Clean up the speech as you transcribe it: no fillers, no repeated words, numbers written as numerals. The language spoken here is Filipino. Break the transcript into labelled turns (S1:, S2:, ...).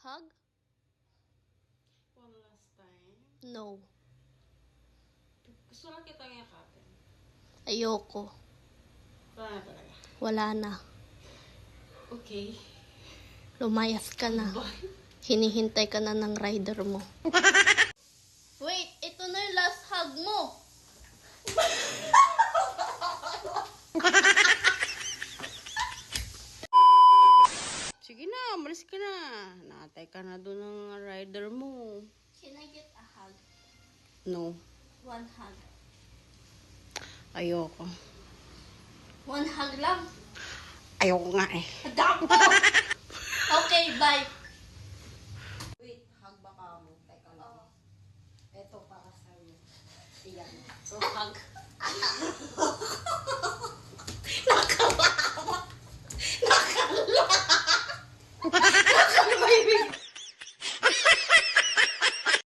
S1: hug?
S2: One last time.
S1: No.
S2: Gusto lang kitang yakapin.
S1: Ayoko.
S2: Wala na talaga.
S1: Wala na.
S2: Okay.
S1: Lumayas ka na.
S2: Bye.
S1: Hinihintay ka na ng rider mo. Wait, ito na yung last hug mo.
S2: Sige na, malis ka na. Nakatay ka na doon ng rider mo.
S1: Can I get a hug?
S2: No.
S1: One hug.
S2: Ayoko.
S1: One hug lang.
S2: Ayoko nga eh.
S1: Damo! Okay, bye.
S2: Wait, hug ba ka mo? Teka lang. Ito para sa'yo. Iyan.
S1: So, hug.